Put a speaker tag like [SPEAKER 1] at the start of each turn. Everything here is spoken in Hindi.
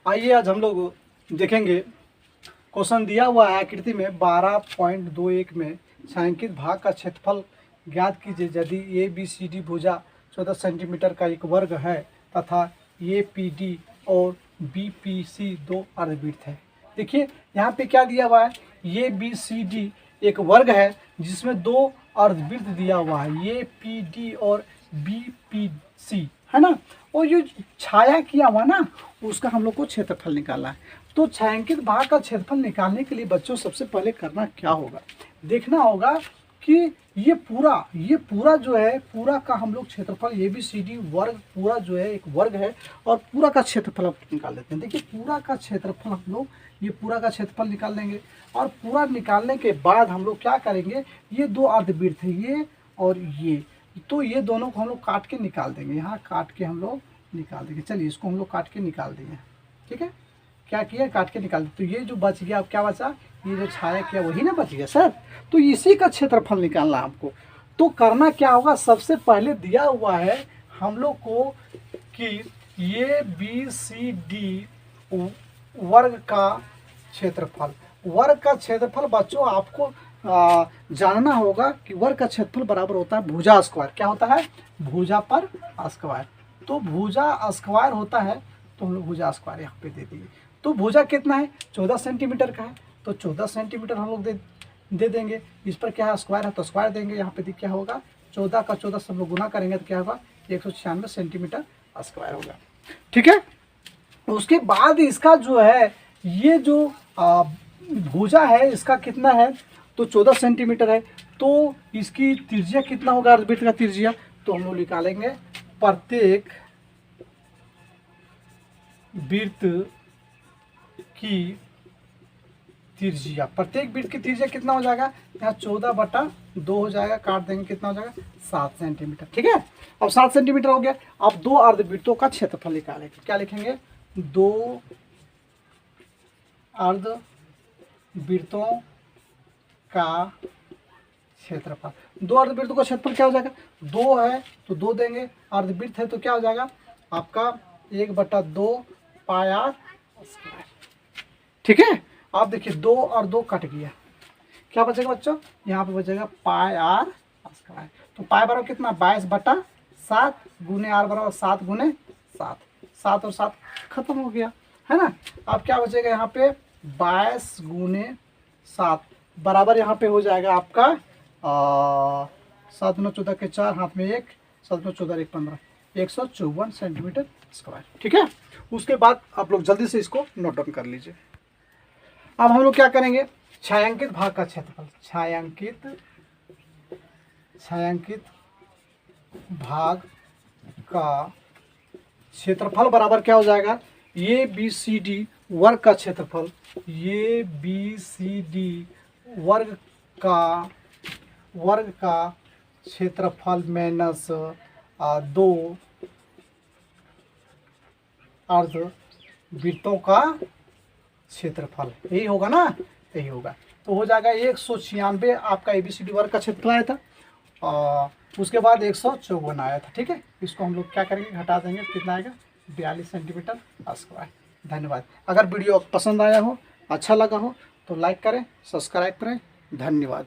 [SPEAKER 1] आइए आज हम लोग देखेंगे क्वेश्चन दिया हुआ है आकृति में 12.21 में छायांकित भाग का क्षेत्रफल ज्ञात कीजिए यदि ए बी सी डी भुजा 14 सेंटीमीटर का एक वर्ग है तथा ए पी डी और बी पी सी दो अर्धवृत्त है। देखिए यहाँ पे क्या दिया हुआ है, ए बी सी डी एक वर्ग है जिसमें दो अर्धवृत्त दिया हुआ है, ए पी डी और बी पी सी है ना। और जो छाया किया हुआ ना उसका हम लोग को क्षेत्रफल निकालना है। तो छायांकित भाग का क्षेत्रफल निकालने के लिए बच्चों सबसे पहले करना क्या होगा, देखना होगा कि ये पूरा जो है पूरा का हम लोग क्षेत्रफल ए बी सी डी वर्ग पूरा जो है एक वर्ग है और पूरा का क्षेत्रफल हम निकाल लेते हैं। देखिए पूरा का क्षेत्रफल हम लोग ये पूरा का क्षेत्रफल निकाल लेंगे और पूरा निकालने के बाद हम लोग क्या करेंगे, ये दो अर्धवृत्त है ये और ये, तो ये दोनों को हम लोग काट के निकाल देंगे, यहाँ काट के हम लोग निकाल देंगे। चलिए इसको हम लोग काट के निकाल देंगे, ठीक है। क्या किया, काट के निकाल दिया। तो ये जो बच गया अब क्या बचा, ये जो छाया किया वही ना बच गया सर। तो इसी का क्षेत्रफल निकालना हमको। तो करना क्या होगा, सबसे पहले दिया हुआ है हम लोग को कि ये बी सी डी वर्ग का क्षेत्रफल, वर्ग का क्षेत्रफल बच्चों आपको जानना होगा कि वर्ग का क्षेत्रफल बराबर होता है भुजा स्क्वायर। क्या होता है, भुजा पर स्क्वायर। तो भुजा स्क्वायर होता है, तो हम लोग भुजा स्क्वायर यहाँ पे दे दिए। तो भुजा कितना है, 14 सेंटीमीटर का है, तो 14 सेंटीमीटर हम लोग दे देंगे। इस पर क्या है, स्क्वायर है तो स्क्वायर देंगे। यहाँ पे क्या होगा, 14 का 14 से हम लोग गुना करेंगे तो क्या होगा, 196 सेंटीमीटर स्क्वायर होगा, ठीक है। उसके बाद इसका जो है ये जो भुजा है इसका कितना है, तो 14 सेंटीमीटर है। तो इसकी त्रिज्या कितना होगा, अर्धवृत्त का त्रिज्या, तो हम लोग निकालेंगे प्रत्येक वृत्त की त्रिज्या। प्रत्येक वृत्त की त्रिज्या कितना हो जाएगा, यहाँ 14/2 हो जाएगा, काट देंगे कितना हो जाएगा 7 सेंटीमीटर, ठीक है। अब 7 सेंटीमीटर हो गया। अब दो अर्धवृत्तों का क्षेत्रफल निकालेंगे। क्या लिखेंगे, दो अर्धवृत्तों का क्षेत्रफल। दो अर्धवृत्तों का क्षेत्रफल क्या हो जाएगा, 2 है तो 2 देंगे, अर्धवृत्त है तो क्या हो जाएगा आपका 1/2 पाई आर स्क्वायर, ठीक है। आप देखिए 2 और 2 कट गया, क्या बचेगा बच्चों, यहाँ पे बचेगा पाई आर स्क्वायर। तो पाई बराबर कितना, 22/7 गुने आर बराबर 7 गुने 7, 7 और 7 खत्म हो गया है ना। अब क्या बचेगा यहाँ पे 22 गुने 7 बराबर यहाँ पे हो जाएगा आपका 7 9 14 के 4, हाथ में 1, 7 9 14 1 15, 154 सेंटीमीटर स्क्वायर, ठीक है। उसके बाद आप लोग जल्दी से इसको नोट डाउन कर लीजिए। अब हम लोग क्या करेंगे, छायांकित भाग का क्षेत्रफल, छायांकित भाग का क्षेत्रफल बराबर क्या हो जाएगा, ये बी सी डी वर्ग का क्षेत्रफल, ये बी सी डी वर्ग का क्षेत्रफल माइनस 2 अर्धवृत्तों का क्षेत्रफल, यही होगा ना, यही होगा। तो हो जाएगा 196 आपका एबीसीडी वर्ग का क्षेत्रफल आया था और उसके बाद 154 आया था, ठीक है। इसको हम लोग क्या करेंगे, घटा देंगे, कितना आएगा 42 सेंटीमीटर स्क्वायर। धन्यवाद। अगर वीडियो पसंद आया हो, अच्छा लगा हो तो लाइक करें, सब्सक्राइब करें। धन्यवाद।